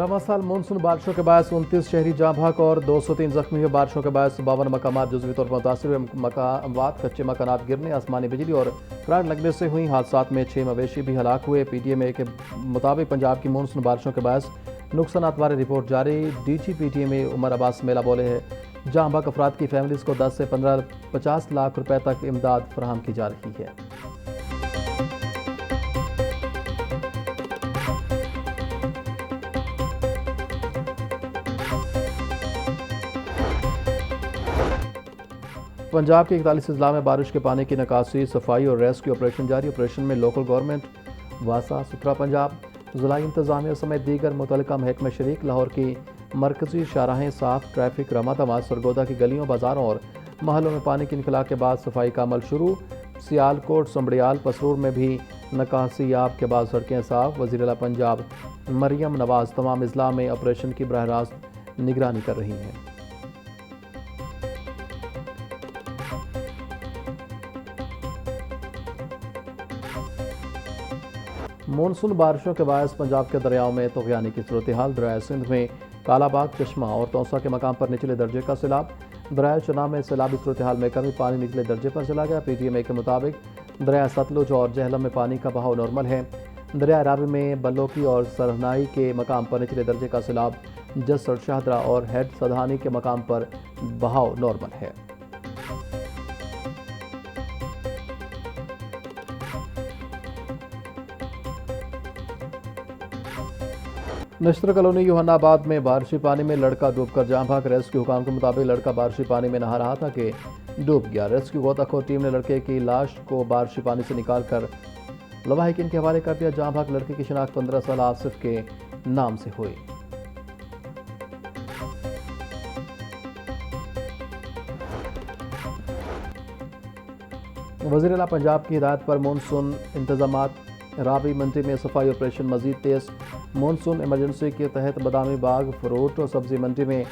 रवा साल मानसून बारिशों के बायस 29 शहरी जाँ बहक और 203 जख्मी हुए। बारिशों के बायस 52 मकामात जुज़वी तौर पर मुतासिर हुए। मकामात कच्चे मकानात गिरने, आसमानी बिजली और करंट लगने से हुई हादसात में 6 मवेशी भी हलाक हुए। PTMA के मुताबिक पंजाब की मानसून बारिशों के बायस नुकसानात वाली रिपोर्ट जारी। DG PTMA उमर अब्बास मेला बोले हैं जाँ बहक अफराद की फैमिलीज़ को 10 से 50 लाख रुपए तक इमदाद फराहम की जा रही है। पंजाब के 41 अजला में बारिश के पानी की निकासी, सफाई और रेस्क्यू ऑपरेशन जारी। ऑपरेशन में लोकल गवर्नमेंट, वासा, सुथरा पंजाब, ज़िलाई इंतजामिया समेत दीगर मुतल्लिका महकमे शरीक। लाहौर की मरकजी शाहराहें साफ, ट्रैफिक रमा दमाद। सरगोदा की गलियों, बाजारों और महलों में पानी की निकला के बाद सफाई का अमल शुरू। सियालकोट, समड़ियाल, पसरूर में भी निकासी याब के बाद सड़कें साफ। वज़ीर आला पंजाब मरियम नवाज तमाम अजला में ऑपरेशन की बरह रास्त निगरानी कर रही हैं। मानसून बारिशों के बायस पंजाब के दरियाओं में तुग़यानी की सूरत हाल। दरिया सिंध में कालाबाग, चश्मा और तौसा के मकाम पर निचले दर्जे का सैलाब। दरिया चना में सैलाबी सूरत हाल में कमी, पानी निचले दर्जे पर चला गया। PTMA के मुताबिक दरिया सतलुज और जहलम में पानी का बहाव नॉर्मल है। दरिया रावी में बल्लोकी और सरहनाई के मकाम पर निचले दर्जे का सैलाब। जसर, शाहदरा और हेड सधानी के मकाम पर बहाव नॉर्मल है। नश्तर कॉलोनी यूहन्नाबाद में बारिशी पानी में लड़का डूबकर जाँ बहक। रेस्क्यू हुकाम के मुताबिक लड़का बारिशी पानी में नहा रहा था कि डूब गया। रेस्क्यू गोताखोर टीम ने लड़के की लाश को बारिशी पानी से निकालकर लवाहिकीन के हवाले कर दिया। जाँ बहक लड़के की शिनाख्त 15 साल आसिफ के नाम से हुई। वज़ीर आला पंजाब की हिदायत पर मानसून इंतजामात। रावी मंडी में सफाई ऑपरेशन मजीद तेज। मानसून इमरजेंसी के तहत बादामी बाग, फ्रूट और सब्जी मंडी में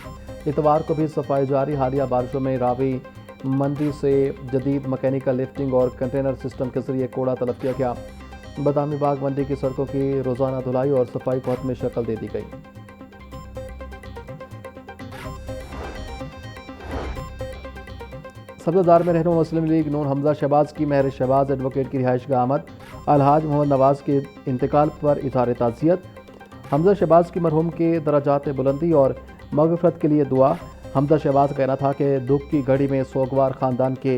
इतवार को भी सफाई जारी। हालिया बारिशों में रावी मंडी से जदीद मैकेनिकल लिफ्टिंग और कंटेनर सिस्टम के जरिए कूड़ा तलब किया गया। बादामी बाग मंडी की सड़कों की रोजाना धुलाई और सफाई को हतमी शक्ल दे दी गई। सब्ज़दार में रहनुमा मुस्लिम लीग नून हमजा शहबाज की महर शहबाज एडवोकेट की रिहाइश गाह आमद। अलहाज मोहम्मद नवाज के इंतकाल पर इज़हार ताज़ियत। हमजा शहबाज की मरहूम के दराजात बुलंदी और मग़फ़िरत के लिए दुआ। हमजा शहबाज का कहना था कि दुख की घड़ी में सोगवार ख़ानदान के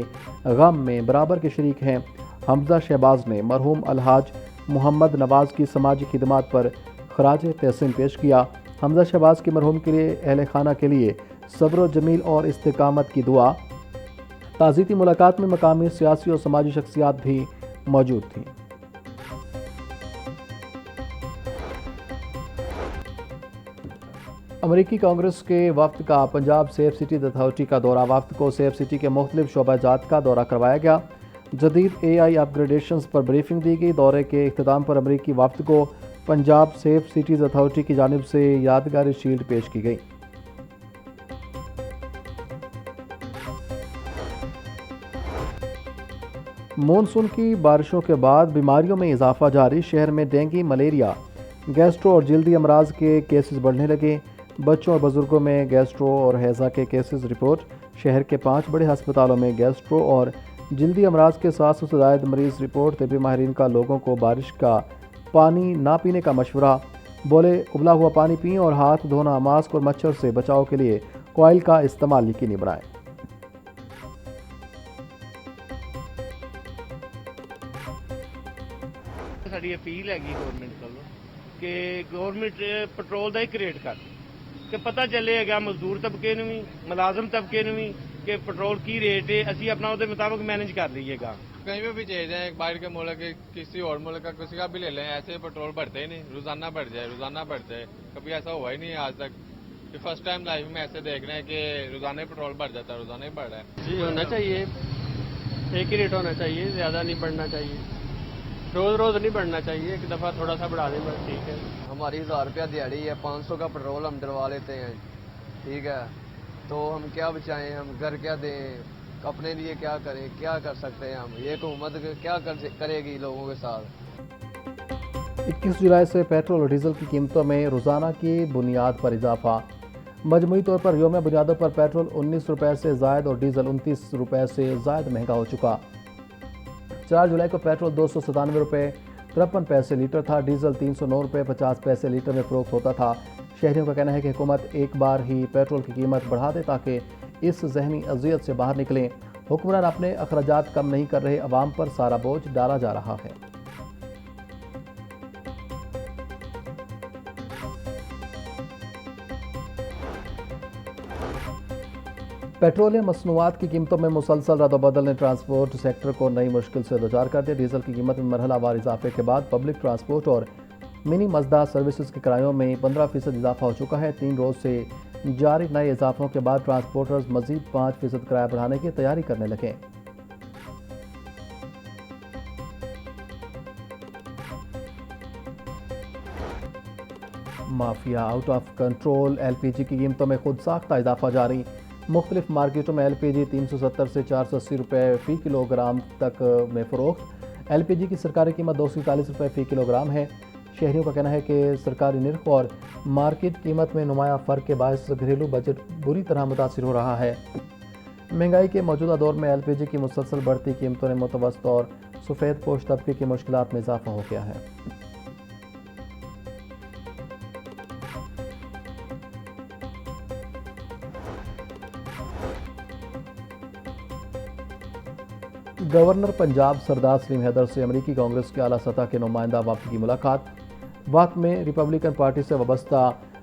गम में बराबर के शरीक हैं। हमजा शहबाज ने मरहूम अलहाज मोहम्मद नवाज की समाजी खिदमात पर खराज तहसीन पेश किया। हमजा शहबाज की मरहूम के लिए अहल खाना के लिए सब्र जमील और इस्तिकामत की दुआ। ताज़ीती मुलाकात में मकामी सियासी और समाजी शख्सियात भी मौजूद थीं। अमरीकी कांग्रेस के वफ्द का पंजाब सेफ सिटीज़ अथॉरिटी का दौरा। वफ्द को सेफ सिटी के मुख्तलिफ शोबाजात का दौरा करवाया गया। जदीद AI अपग्रेडेशंस पर ब्रीफिंग दी गई। दौरे के इख्तिताम पर अमरीकी वफ्द को पंजाब सेफ सिटीज़ अथॉरिटी की जानिब से यादगारी शील्ड पेश की गई। मानसून की बारिशों के बाद बीमारियों में इजाफा जारी। शहर में डेंगू, मलेरिया, गैस्ट्रो और जल्दी अमराज के केसेस बढ़ने लगे। बच्चों और बुजुर्गों में गैस्ट्रो और हैज़ा के केसेस रिपोर्ट। शहर के 5 बड़े अस्पतालों में गैस्ट्रो और जल्दी अमराज के 700 से ज़ायद मरीज रिपोर्ट। तबी माहिरीन का लोगों को बारिश का पानी ना पीने का मशवरा। बोले उबला हुआ पानी पिएँ और हाथ धोना, मास्क और मच्छर से बचाव के लिए कॉइल का इस्तेमाल यकीनी बनाएं। साड़ी अपील हैगी गौरमेंट को कि गौरमेंट पेट्रोल का ही क्रिएट कर कि पता चलेगा मजदूर तबके भी, मुलाजम तबके भी कि पेट्रोल की रेट है, असी अपना उसके मुताबिक मैनेज कर लीजिएगा। कहीं पे भी चले जाए, बाहर के मुल्क के किसी और मुल्क का किसी का भी ले लें, ऐसे पेट्रोल बढ़ते ही नहीं, रोजाना बढ़ जाए। कभी ऐसा हुआ ही नहीं आज तक कि फर्स्ट टाइम लाइफ में ऐसे देख रहे हैं कि रोजाना ही पेट्रोल बढ़ जाता है, रोजाना ही बढ़ रहा है। जी होना चाहिए, एक ही रेट होना चाहिए, ज्यादा नहीं बढ़ना चाहिए, रोज रोज नहीं बढ़ना चाहिए, एक दफा थोड़ा सा बढ़ा दें बस ठीक है। हमारी 1000 रुपया दिहाड़ी है, 500 का पेट्रोल हम डलवा लेते हैं, ठीक है, तो हम क्या बचाएं, हम घर क्या दें, अपने लिए क्या करें, क्या कर सकते हैं हम, ये हुकूमत क्या करेगी लोगों के साथ। 21 जुलाई से पेट्रोल और डीजल की कीमतों में रोज़ाना की बुनियाद पर इजाफा। मजमूई तौर पर यौमिया बुनियादों पर पेट्रोल 19 रुपये से ज़ायद और डीजल 29 रुपये से ज़ायद महंगा हो चुका। 4 जुलाई को पेट्रोल 297 रुपये 53 पैसे लीटर था, डीजल 309 रुपये 50 पैसे लीटर में फरोख्त होता था। शहरियों का कहना है कि हुकूमत एक बार ही पेट्रोल की कीमत बढ़ा दे ताकि इस जहनी अजियत से बाहर निकलें। हुक्मरान अपने अखराजात कम नहीं कर रहे, अवाम पर सारा बोझ डाला जा रहा है। पेट्रोलियम मसनूआत की कीमतों में मुसलसल रद्द-ओ-बदल ने ट्रांसपोर्ट सेक्टर को नई मुश्किल से दो चार कर दिया। डीजल की कीमत में मरहलावार इजाफे के बाद पब्लिक ट्रांसपोर्ट और मिनी मजदा सर्विसेज के किरायों में 15% इजाफा हो चुका है। 3 रोज से जारी नए इजाफों के बाद ट्रांसपोर्टर्स मजीद 5% किराया बढ़ाने की तैयारी करने लगे। Mafia out of control, LPG की कीमतों में खुद साख्ता इजाफा जारी। मुख्तलिफ मार्केटों में एलपीजी 370 से 480 रुपये फ़ी किलोग्राम तक में फ़रोख्त। एलपीजी की सरकारी कीमत 241 रुपये फ़ी किलोग्राम है। शहरियों का कहना है कि सरकारी निर्ख और मार्केट कीमत में नुमाया फ़र्क के बायस घरेलू बजट बुरी तरह मुतासिर हो रहा है। महंगाई के मौजूदा दौर में एलपीजी की मुसलसल बढ़ती कीमतों ने मुतवस्सित और सफ़ेद पोश तबके की मुश्किलात में इजाफा हो गया है। गवर्नर पंजाब सरदार सलीम हैदर से अमरीकी कांग्रेस के आला सतह के नुमाइंदा वफ्द की मुलाकात। वक्त में रिपब्लिकन पार्टी से वाबस्ता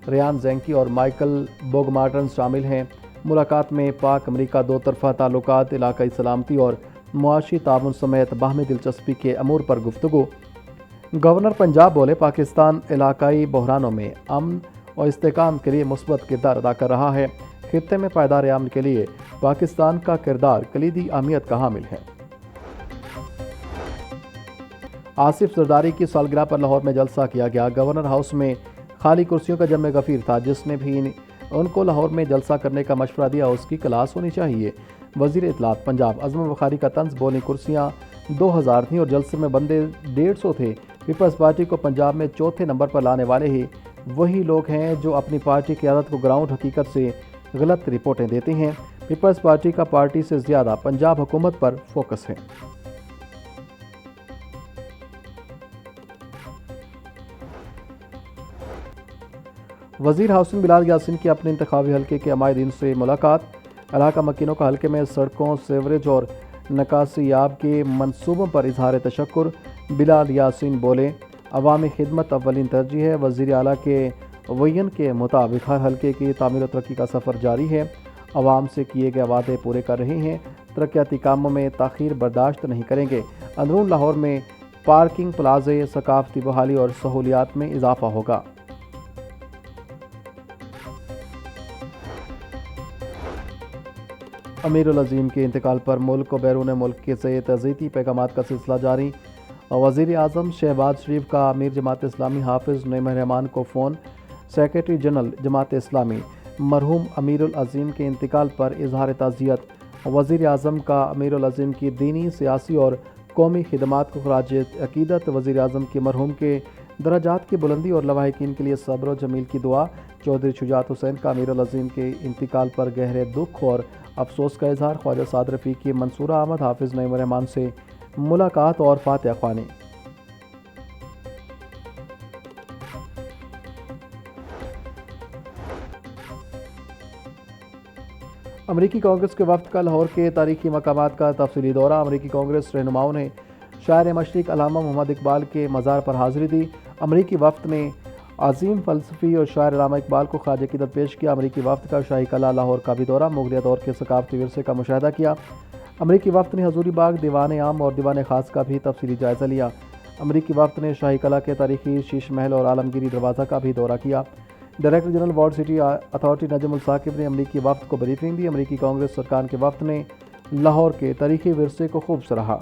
रियान ज़ेंकी और माइकल बोगमार्टन शामिल हैं। मुलाकात में पाक अमरीका दो तरफा ताल्लुकात, इलाकाई सलामती और मुआशी ताउन समेत बाहमी दिलचस्पी के अमूर पर गुफ्तगू। गवर्नर पंजाब बोले, पाकिस्तान इलाकाई बहरानों में अमन और इस्तेकाम के लिए मुस्बत किरदार अदा कर रहा है। खित्ते में पायदार अमन के लिए पाकिस्तान का किरदार कलीदी अहमियत का हामिल है। आसिफ जरदारी की सालगिरह पर लाहौर में जलसा किया गया। गवर्नर हाउस में खाली कुर्सियों का जम गफीर था। जिसने भी उनको लाहौर में जलसा करने का मशवरा दिया उसकी क्लास होनी चाहिए। वजीर इत्तलात पंजाब अज़म बुखारी का तंज, बोली कुर्सियाँ 2000 थीं और जलसे में बंदे 150 थे। पीपल्स पार्टी को पंजाब में चौथे नंबर पर लाने वाले ही वही लोग हैं जो अपनी पार्टी की आदत को ग्राउंड हकीकत से गलत रिपोर्टें देते हैं। पीपल्स पार्टी का पार्टी से ज़्यादा पंजाब हुकूमत पर फोकस है। वजीर हाउसिंग बिलाल यासीन की अपने इंतखाबी हल्के के अमायदीन से मुलाकात। इलाका मकीनों का हल्के में सड़कों, सेवरेज और नकासियाब के मंसूबों पर इजहार तशक्कुर। बिलाल यासीन बोले, अवामी खिदमत अव्वलीन तरजीह है। वज़ीर आला के वयन के मुताबिक हर हल्के की तामीर और तरक्की का सफ़र जारी है। अवाम से किए गए वादे पूरे कर रहे हैं। तरक्याती कामों में ताख़ीर बर्दाश्त नहीं करेंगे। अंदरून लाहौर में पार्किंग प्लाजे, सकाफती बहाली और सहूलियात में इजाफा होगा। अमीरुल अज़ीम के इंतकाल पर मुल्क और बैरून मुल्क के से तज़ीती पैगामात का सिलसिला जारी। वज़ीर आज़म शहबाज शरीफ का अमीर जमात इस्लामी हाफिज़ नईम रहमान को phone. Secretary general Jamaat Islami मरहूम अमीरुल अज़ीम के इंतकाल पर इजहार ताज़ियत। वज़ीर आज़म का अमीरुल अज़ीम की दीनी, सियासी और कौमी खिदमात को खराज अकीदत। वज़ीर आज़म के मरहूम के दराजात की बुलंदी और लवाहिकीन के लिए सब्र और जमील की दुआ। चौधरी शुजात हुसैन का अमीरुल अज़ीम के इंतकाल पर गहरे दुख और अफसोस का इजहार। ख्वाजा साद रफ़ी की मंसूरा अहमद हाफिज़ नईम रहमान से मुलाकात और फातिहा ख्वानी। अमरीकी कांग्रेस के वफ्द का लाहौर के तारीखी मकामात का तफसीली दौरा। अमरीकी कांग्रेस रहनुमाओं ने शायर मशरिक अल्लामा मोहम्मद इकबाल के मज़ार पर हाज़िरी दी। अमरीकी वफ्द ने अजीम फ़लसफ़ी और शायर अल्लामा इकबाल को ख़ाज अक़ीदत पेश किया। अमरीकी वफ्द का शाही कला लाहौर का भी दौरा, मुग़लिया दौर के सकाफ़ती विरसे का मुशाहिदा किया। अमरीकी वफ्द ने हजूरी बाग, दीवान आम और दीवान ख़ास का भी तफसीली जायज़ा लिया। अमरीकी वफ्द ने शाही कला के तारीखी शीश महल और आलमगीरी दरवाज़ा का भी दौरा किया। Director general walled city authority Najam ul Saqib ने अमरीकी वफ्द को ब्रीफिंग दी। अमरीकी कांग्रेस सरकार के वफ्द ने लाहौर के तारीखी विरसे को खूब सराहा।